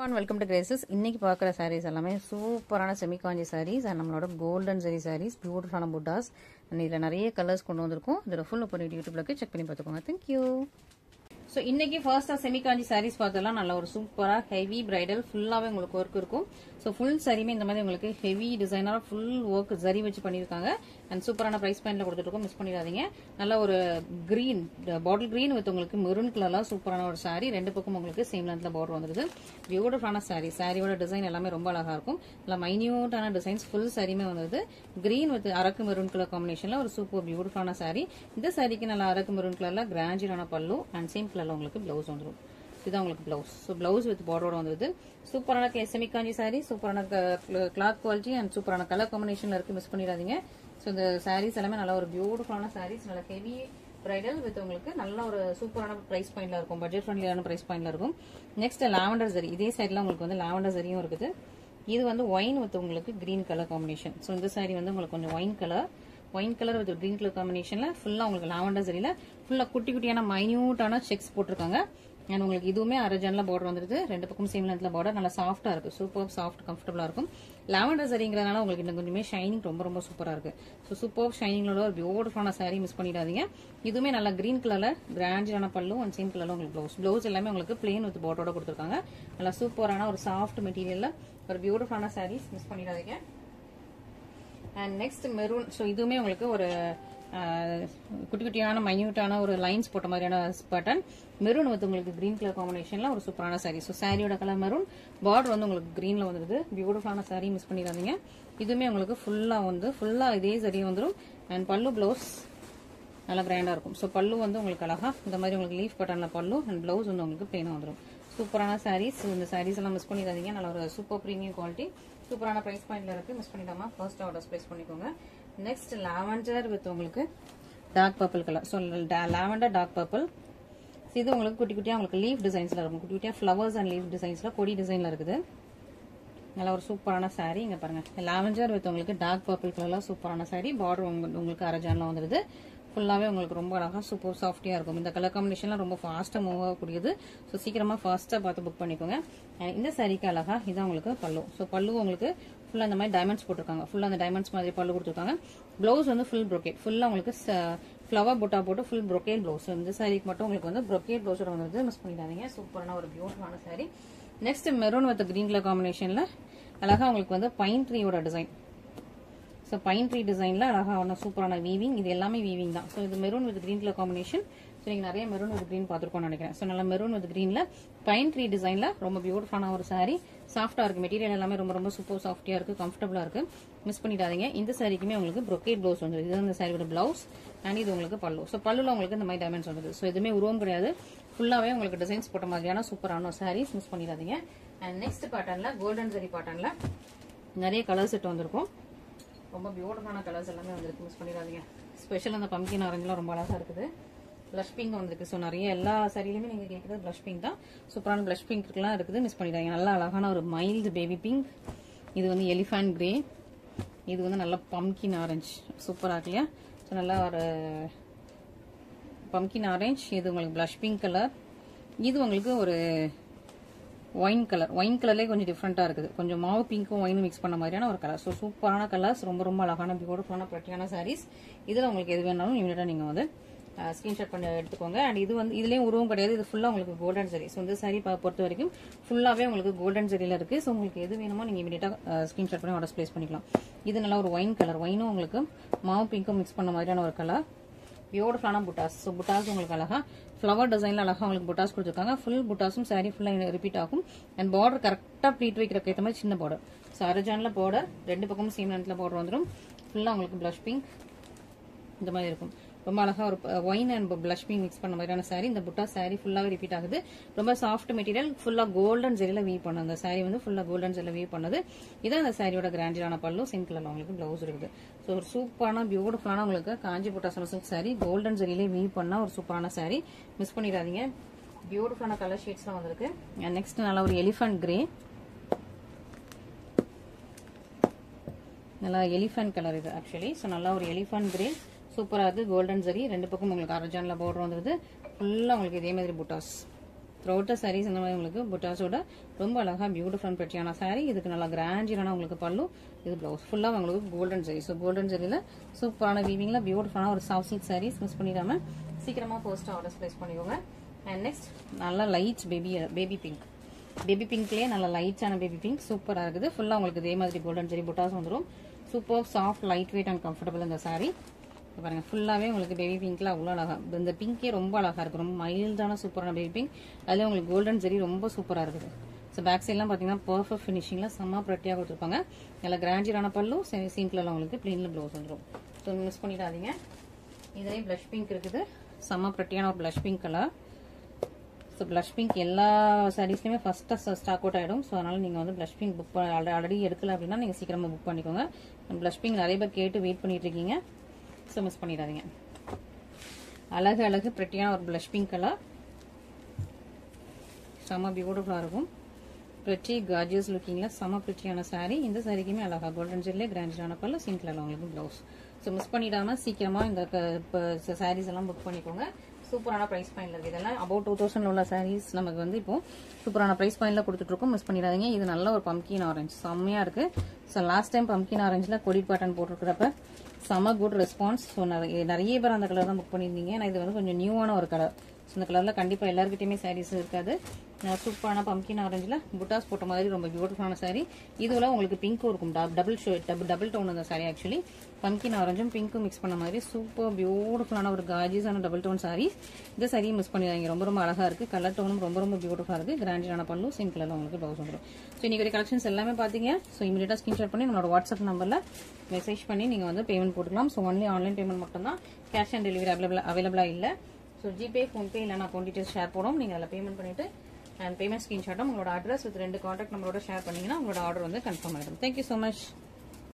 Welcome to Graces. இன்னைக்கு பார்க்குற சாரீஸ் எல்லாமே சூப்பரான செமிகாஞ்சி சாரீஸ் அண்ட் நம்மளோட கோல்டன் ஜெரி சாரீஸ், பியூட்டிஃபுல்லான புட்டாஸ் அண்ட் இதில் நிறைய கலர்ஸ் கொண்டு வந்திருக்கும். இதோட ஃபுல் இப்போ யூடியூப்ல செக் பண்ணி பார்த்துக்கோங்க. தேங்க்யூ. ஸோ இன்னைக்கு ஃபர்ஸ்டா செமிகாஞ்சி சாரீஸ் பார்த்தலாம். நல்ல ஒரு சூப்பரா ஹெவி பிரைடல் ஃபுல்லாவே உங்களுக்கு ஒர்க் இருக்கும். ஸோ ஃபுல் சாரியுமே இந்த மாதிரி உங்களுக்கு ஹெவி டிசைனரா ஃபுல் ஒர்க் ஜரி வச்சு பண்ணியிருக்காங்க அண்ட் சூப்பரான பிரைஸ் பாயிண்ட்ல கொடுத்துருக்கோம். மிஸ் பண்ணிடாதீங்க. நல்ல ஒரு கிரீன் பாட்டில் கிரீன் வித் உங்களுக்கு மெரூன் கலர்ல சூப்பரான ஒரு சாரி. ரெண்டு பக்கம் உங்களுக்கு சேம் லென்த்ல பார்டர் வந்துருது. பியூட்டிஃபுல்லான சாரி. சாரியோட டிசைன் எல்லாமே ரொம்ப அழகா இருக்கும். நல்ல மைன்யூட்டான டிசைன்ஸ் ஃபுல் சாரியுமே வந்துருது. கிரீன் வித் அரக்கு மெரூன் கலர் காம்பினேஷன்ல ஒரு சூப்பர் பியூட்டிஃபுல்லான சாரி. இந்த சாரிக்கு நல்ல அரக்கு மெரூன் கலர்ல கிராண்டியரான பல்லு அண்ட் சேம் கலர்ல உங்களுக்கு பிளவுஸ் வந்துடும். இதுதான் உங்களுக்கு பிளவுஸ். ஸோ பிளவுஸ் வித் பார்டரோட வந்துருது. சூப்பரான செமிகாஞ்சி சாரி, சூப்பரான கிளாத் குவாலிட்டி அண்ட் சூப்பரான கலர் காம்பினேஷன்ல இருக்கு. மிஸ் பண்ணிடாதீங்க. ஸோ இந்த சாரீஸ் எல்லாமே நல்ல ஒரு பியூட்டிஃபுல்லான சாரீஸ். நல்ல ஹெவி பிரைடல் வித் உங்களுக்கு நல்ல ஒரு சூப்பரான பிரைஸ் பாயிண்ட்ல இருக்கும். பட்ஜெட் ஃப்ரெண்ட்லியான பிரைஸ் பாயிண்ட்ல இருக்கும். Next lavender zari. இதே சைட்ல உங்களுக்கு வந்து லாவெண்டர் ஜரியும் இருக்குது. இது வந்து ஒயின் வித் உங்களுக்கு கிரீன் கலர் காம்பினேஷன். ஸோ இந்த சாரி வந்து உங்களுக்கு கொஞ்சம் wine colour with green colour காம்பினேஷன்ல ஃபுல்லா உங்களுக்கு லாவெண்டர் ஜரியில ஃபுல்லா குட்டி குட்டியான மைன்யூட்டான செக்ஸ் போட்டிருக்காங்க. அண்ட் உங்களுக்கு இதுவுமே அரஜன்ல பார்டர் வந்துருது. ரெண்டு பக்கம் சேம் லென்த்ல பார்டர். நல்லா சாஃப்டா இருக்கு. சூப்பர் சாஃப்ட் கம்ஃபர்டபுளா இருக்கும். லாவெண்டர் சரிங்கிறதுனால உங்களுக்கு இன்னும் கொஞ்சமே ஷைனிங் ரொம்ப ரொம்ப சூப்பரா இருக்கு. ஸோ சூப்பர் ஷைனிங்ல ஒரு பியூட்டிஃபுல்லான சாரி. மிஸ் பண்ணிடாதீங்க. இதுவுமே நல்லா கிரீன் கலர்ல கிராண்டியரான பல்லு அண்ட் சேம் கலர்ல உங்களுக்கு பிளவுஸ் எல்லாமே உங்களுக்கு பிளேன் வித் பார்டரோட கொடுத்துருக்காங்க. நல்லா சூப்பரான ஒரு சாஃப்ட் மெட்டீரியல்ல ஒரு பியூட்டிஃபுல்லான சாரீஸ். மிஸ் பண்ணிடாதீங்க. And next maroon. ஸோ இதுவுமே உங்களுக்கு ஒரு குட்டி குட்டியான மைன்யூட்டான ஒரு லைன்ஸ் போட்ட மாதிரியான பேட்டர்ன். மெரூன் வந்து உங்களுக்கு கிரீன் கலர் காம்பினேஷன்ல ஒரு சூப்பரான சாரி. ஸோ சாரியோட கலர் மெரூன், பார்டர் வந்து உங்களுக்கு கிரீன்ல வந்துருது. பியூட்டிஃபுல்லான சாரி. மிஸ் பண்ணிடாதீங்க. இதுவுமே உங்களுக்கு ஃபுல்லா இதே சரி வந்துடும். அண்ட் பல்லு பிளவுஸ் நல்லா கிராண்டா இருக்கும். ஸோ பல்லு வந்து உங்களுக்கு அழகா இந்த மாதிரி உங்களுக்கு லீஃப் பட்டன்ல பல்லு அண்ட் பிளவுஸ் வந்து உங்களுக்கு பிளெயினா வந்துடும். சூப்பரான சாரீஸ். இந்த சாரீஸ் எல்லாம் மிஸ் பண்ணிடாதீங்க. நல்ல ஒரு சூப்பர் பிரீமியம் குவாலிட்டி, சூப்பரான பிரைஸ் பாயிண்ட்ல இருக்கு. மிஸ் பண்ணிடாம ஃபர்ஸ்ட் ஆர்டர்ஸ் பிளேஸ் பண்ணிக்கோங்க. நெக்ஸ்ட் லாவெண்டர் வித் உங்களுக்கு dark purple colour. So lavender dark purple. இது உங்களுக்கு குட்டி குட்டியா உங்களுக்கு லீஃப் டிசைன்ஸ்ல இருக்கும். குட்டி குட்டியா ஃபிளவர்ஸ் அண்ட் லீஃப் டிசைன்ஸ்ல கொடி டிசைன்ல இருக்குது. நல்ல ஒரு சூப்பரான சாரி. இங்க பாருங்க, லாவெண்டர் வித் உங்களுக்கு டார்க் பர்பிள் கலர்ல சூப்பரான சாரி. பார்டர் உங்களுக்கு அரஜான்ல வந்துருது. ஃபுல்லாவே உங்களுக்கு ரொம்ப அழகா சூப்பர் சாஃப்டியா இருக்கும். இந்த கலர் காம்பினேஷன்ல ரொம்ப ஃபாஸ்டா மூவ் ஆகக்கூடியது. ஸோ சீக்கிரமா ஃபாஸ்டா பார்த்து புக் பண்ணிக்கோங்க. இந்த சாரிக்கு அழகா இதான் உங்களுக்கு பல்லு. ஸோ பல்லு உங்களுக்கு ஃபுல்லா இந்த மாதிரி டைமண்ட்ஸ் போட்டிருக்காங்க. ஃபுல்லா அந்த டைமண்ட்ஸ் மாதிரி பல்லு கொடுத்துருக்காங்க. பிளவுஸ் வந்து ஃபுல் ப்ரொக்கேட். ஃபுல்லா உங்களுக்கு ஃபிளவர் புட்டா போட்டு ஃபுல் ப்ரொக்கேட் பிளவுஸ். இந்த சாரிக்கு மட்டும் உங்களுக்கு வந்து ப்ரொக்கேட் பிளவுஸோட வந்து மிஸ் பண்ணிடாதீங்க. சூப்பரான ஒரு பியூட்டிஃபுல்லான sari. Next maroon with green colour காம்பினேஷன்ல அழகா உங்களுக்கு வந்து பைன் ட்ரீயோட டிசைன். ஸோ பைன் ட்ரீ டிசைன்ல அழகான சூப்பரான வீவிங். இது எல்லாமே வீவிங் தான். ஸோ இது maroon with green colour combination. So நீங்க நிறைய மெரூன் வித் கிரீன் பார்த்துருக்கோம்னு நினைக்கிறேன். ஸோ நல்ல மெரூன் வித் கிரீன்ல பைன் ட்ரீ டிசைன்ல ரொம்ப பியூட்டிஃபுல்லான ஒரு சாரி. சாஃப்டா இருக்கு. மெட்டீரியல் எல்லாமே ரொம்ப ரொம்ப சூப்பர் சாஃப்டியா இருக்கு. கம்ஃபர்டபுளா இருக்கு. மிஸ் பண்ணிடாதீங்க. இந்த சாரிக்குமே உங்களுக்கு ப்ரொக்கேட் பிளவுஸ் வந்து இது இந்த சாரியோட பிளவுஸ் அண்ட் இது உங்களுக்கு பல்லு. ஸோ பல்லுல உங்களுக்கு இந்த மாதிரி டைமண்ட்ஸ் வந்துது. ஸோ எதுவுமே உருவம் கிடையாது. ஃபுல்லாவே உங்களுக்கு டிசைன்ஸ் போட்ட மாதிரியான சூப்பரான சாரீஸ். மிஸ் பண்ணிடாதீங்க. அண்ட் நெக்ஸ்ட் பேட்டர்ன்ல கோல்டன் ஜரி பேட்டர்ன்ல நிறைய கலர் செட் வந்திருக்கும். ரொம்ப பியூட்டிஃபுல்லான கலர்ஸ் எல்லாமே வந்துருக்கு. மிஸ் பண்ணிடாதீங்க. ஸ்பெஷல் அந்த பம்கின் ஆரஞ்சுலாம் ரொம்ப அழகா இருக்குது. பிளஷ் பிங்க் வந்திருக்கு. ஸோ நிறைய எல்லா சாரியிலுமே நீங்க கேட்கறது பிளஷ் பிங்க் தான். சூப்பரான பிளஷ் பிங்க்லாம் இருக்குது. மிஸ் பண்ணிடாதீங்க. நல்லா அழகான ஒரு மைல்டு பேபி பிங்க். இது வந்து எலிஃபண்ட் கிரே. இது வந்து நல்ல பம்கின் ஆரஞ்சு. சூப்பரா இருக்கு இல்லையா? ஸோ நல்லா ஒரு பம்கின் ஆரஞ்சு. இது உங்களுக்கு பிளஷ் பிங்க் கலர். இது உங்களுக்கு ஒரு ஒயின் கலர். ஒயின் கலர்லேயே கொஞ்சம் டிஃப்ரெண்டா இருக்குது. கொஞ்சம் மாவு பிங்க்கும் ஒயினும் மிக்ஸ் பண்ண மாதிரியான ஒரு கலர். ஸோ சூப்பரான கலர்ஸ். ரொம்ப ரொம்ப அழகான பியூட்டிஃபுல்லான பிரட்டியான சாரீஸ். இதுல உங்களுக்கு எது வேணாலும் இமீடியட்டா நீங்க வந்து ஸ்கிரீன்ஷாட் பண்ணி எடுத்துக்கோங்க. அண்ட் இது வந்து இதுலயும் உருவம் கிடையாது. இது ஃபுல்லா உங்களுக்கு கோல்டன் சாரி. ஸோ இந்த சாரி பொறுத்த வரைக்கும் ஃபுல்லாவே உங்களுக்கு கோல்டன் சாரியில இருக்கு. ஸோ உங்களுக்கு எது வேணுமோ நீங்க இமீடியட்டா ஸ்கிரீன்ஷாட் பண்ணி ஆர்டர் பிளேஸ் பண்ணிக்கலாம். இது நல்லா ஒரு ஒயின் கலர். ஒயினும் உங்களுக்கு மாவு பிங்க்கும் மிக்ஸ் பண்ண மாதிரியான ஒரு கலர். பியூட்டிஃபுல்லான புட்டாஸ். ஸோ புட்டாஸ் உங்களுக்கு அழகா ஃபிளவர் டிசைன்ல அழகா உங்களுக்கு புட்டாஸ் கொடுத்துருக்காங்க. ஃபுல் புட்டாஸும் சாரி ஃபுல்லா ரிப்பீட் ஆகும். அண்ட் பார்டர் கரெக்டா ப்ளீட் வைக்கிறக்கு ஏற்ற மாதிரி சின்ன பார்டர். ஸோ அரஜான்ல பார்டர் ரெண்டு பக்கமும் சேம் லென்த்ல பார்டர் வந்துடும். ஃபுல்லா உங்களுக்கு பிளஷ் பிங்க் இந்த மாதிரி இருக்கும். ரொம்ப அழகா ஒரு wine and blush pink mix பண்ண மாதிரியான சாரி. இந்த புட்டா சாரி ஃபுல்லாவே ரிப்பீட் ஆகுது. ரொம்ப சாஃப்ட் மெட்டீரியல். ஃபுல்லா கோல்டன் ஜெரியில வீவ் பண்ணது. அந்த சாரி வந்து ஃபுல்லா கோல்டன் ஜெரியில வீவ் பண்ணது. இதான் அந்த சாரியோட கிராண்டியரான பல்லு. சேம் கலர்ல உங்களுக்கு பிளவுஸ் இருக்குது. ஸோ ஒரு சூப்பரான பியூட்டிஃபுல்லான உங்களுக்கு காஞ்சி புட்டா சில்க் சாரி. கோல்டன் ஜெரியிலே வீவ் பண்ண ஒரு சூப்பரான சாரி. மிஸ் பண்ணிடாதீங்க. பியூட்டிஃபுல்லான கலர் ஷேட்ஸ்லாம் வந்திருக்கு. நெக்ஸ்ட் நல்ல ஒரு எலிஃபண்ட் கிரே. நல்லா எலிஃபண்ட் கலர் இது ஆக்சுவலி. ஸோ நல்லா ஒரு எலிஃபண்ட் கிரே. சூப்பரா இருக்கு. கோல்டன் ஜரி ரெண்டு பக்கம் உங்களுக்கு அரஜான்ல பார்டர் வந்துருது. ஃபுல்லா உங்களுக்கு இதே மாதிரி புட்டாஸ். த்ரோட்ட சாரீஸ் இந்த மாதிரி உங்களுக்கு புட்டாஸோட ரொம்ப அழகா பியூட்டிஃபுல் பெட்டியான சாரீ. இதுக்கு நல்லா கிராண்டியரான உங்களுக்கு பல்லு. இது பிளவுஸ் ஃபுல்லா உங்களுக்கு கோல்டன் ஜெரி. ஸோ கோல்டன் ஜெரியில சூப்பரான வீவிங்ல பியூட்டிஃபுல்லான ஒரு சாஃப்ட் சில்க் சாரீஸ். மிஸ் பண்ணிடாம சீக்கிரமா போஸ்ட் ஆர்டர்ஸ் பிளேஸ் பண்ணிக்கோங்க. அண்ட் நெக்ஸ்ட் நல்லா லைட் பேபி பிங்க். பேபி பிங்க்லயே நல்ல லைட்டான பேபி பிங்க் சூப்பரா இருக்குது. ஃபுல்லா உங்களுக்கு இதே மாதிரி கோல்டன் ஜெரி புட்டாஸ் வந்துடும். Super soft light weight and comfortable இந்த சாரீ. பாருங்க ஃபுல்லாவே உங்களுக்கு பேபி பிங்க்ல அவ்வளோ அழகா. இந்த பிங்கே ரொம்ப அழகா இருக்கு. ரொம்ப மைல்டான சூப்பரான பேபி பிங்க். அதுல உங்களுக்கு கோல்டன் ஜெரி ரொம்ப சூப்பரா இருக்குது. ஸோ பேக் சைட்லாம் பார்த்தீங்கன்னா பர்ஃபெக்ட் ஃபினிஷிங்ல செம்ம ப்ரெட்டியாக கொடுத்துருப்பாங்க. நல்ல கிராண்டியரான பல்லு. சிம் கலர்ல உங்களுக்கு பிளெயின்ல ப்ளவுஸ் வந்துடும். ஸோ மிஸ் பண்ணிடாதீங்க. இதுலேயும் பிளஷ் பிங்க் இருக்குது. செம்ம ப்ரெட்டியான ஒரு blush pink colour. So blush pink எல்லா சாரீஸ்லையுமே ஃபர்ஸ்ட்டாக ஸ்டாக் அவுட் ஆகிடும். ஸோ அதனால நீங்கள் வந்து பிளஷ் பிங்க் புக் ஆல்ரெடி எடுக்கல அப்படின்னா நீங்கள் சீக்கிரமாக புக் பண்ணிக்கோங்க. பிளஷ் பிங்க் நிறைய பேர் கேட்டு வெயிட் பண்ணிட்டு இருக்கீங்க. ஸோ மிஸ் பண்ணிடாதீங்க. அழகு அழகு ப்ரெட்டியான ஒரு பிளஷ் பிங்க் கலர். செம்ம பியூட்டிஃபுல்லாக இருக்கும். ப்ரெட்டி கார்ஜியஸ் லுக்கிங்ல செம்ம ப்ரெட்டியான சாரீ. இந்த சாரிக்குமே அழகா கோல்டன் ஜெல்லே கிராண்டியரான பல்ல சிம் கலர்ல உங்களுக்கு பிளவுஸ். ஸோ மிஸ் பண்ணிடாம சீக்கிரமா இந்த சாரீஸ் எல்லாம் புக் பண்ணிக்கோங்க. சூப்பரான பிரைஸ் பாயிண்ட்ல இருக்கு. இதெல்லாம் அபவுட் 2000 உள்ள சாரீஸ் நமக்கு வந்து இப்போ சூப்பரான பிரைஸ் பாயிண்ட்ல கொடுத்துட்டு இருக்கோம். மிஸ் பண்ணிடாதீங்க. இது நல்ல ஒரு பம்கின் ஆரஞ்சு செம்மையா இருக்கு. ஸோ லாஸ்ட் டைம் பம்கின் ஆரஞ்சுல கொடி பேட்டர்ன் போட்டுருக்கிறப்ப செம்ம குட் ரெஸ்பான்ஸ். ஸோ நிறைய பேர் அந்த கலர் தான் புக் பண்ணியிருந்தீங்க. ஏன்னா இது வந்து கொஞ்சம் நியூவான ஒரு கலர். ஸோ இந்த கலர்ல கண்டிப்பா எல்லாருக்கிட்டையுமே சாரீஸ் இருக்காது. சூப்பரான பம்கின் ஆரஞ்சுல புட்டாஸ் போட்ட மாதிரி ரொம்ப பியூட்டிஃபுல்லான சாரீ. இதுல உங்களுக்கு பிங்க்கும் இருக்கும். டபுள் டோன் அந்த சாரீ. ஆக்சுவலி பம்கின் ஆரஞ்சும் பிங்க்கும் மிக்ஸ் பண்ண மாதிரி சூப்பர் பியூட்டிஃபுல்லான ஒரு கார்ஜியஸான டபுள் டோன் சாரீ. இந்த சாரியை மிஸ் பண்ணிடுறாங்க. ரொம்ப ரொம்ப அழகா இருக்கு. கலர் டோனும் ரொம்ப ரொம்ப பியூட்டிஃபுல்லா இருக்கு. கிராண்டியரான பல்லு சிம் கலர்ல உங்களுக்கு பிளவுஸ் வந்துடும். ஸோ இன்னைக்கு கலெக்ஷன்ஸ் எல்லாமே பாத்தீங்க. ஸோ இமீடியட்டா ஸ்கிரீன்ஷாட் பண்ணி நம்மளோட வாட்ஸ்அப் நம்பர்ல மெசேஜ் பண்ணி நீங்க வந்து பேமெண்ட் போட்டுக்கலாம். ஸோ ஒன்லி ஆன்லைன் பேமெண்ட் மட்டும் தான். கேஷ் ஆன் டெலிவரி அவைலபிளா இல்ல. ஸோ ஜிபே ஃபோன்பே இல்லைனா அக்கௌண்ட் டீடைல்ஸ் ஷேர் போடும். நீங்க அதில் பேமெண்ட் பண்ணிட்டு அண்ட் பேமெண்ட் ஸ்கிரீன்ஷாட்டும் உங்களோட அட்ரஸ் வித் 2 கான்டாக்ட் நம்பரோட ஷேர் பண்ணீங்கன்னா உங்களோட ஆர்டர் வந்து கன்ஃபார்ம் ஆகிடும். Thank you so much.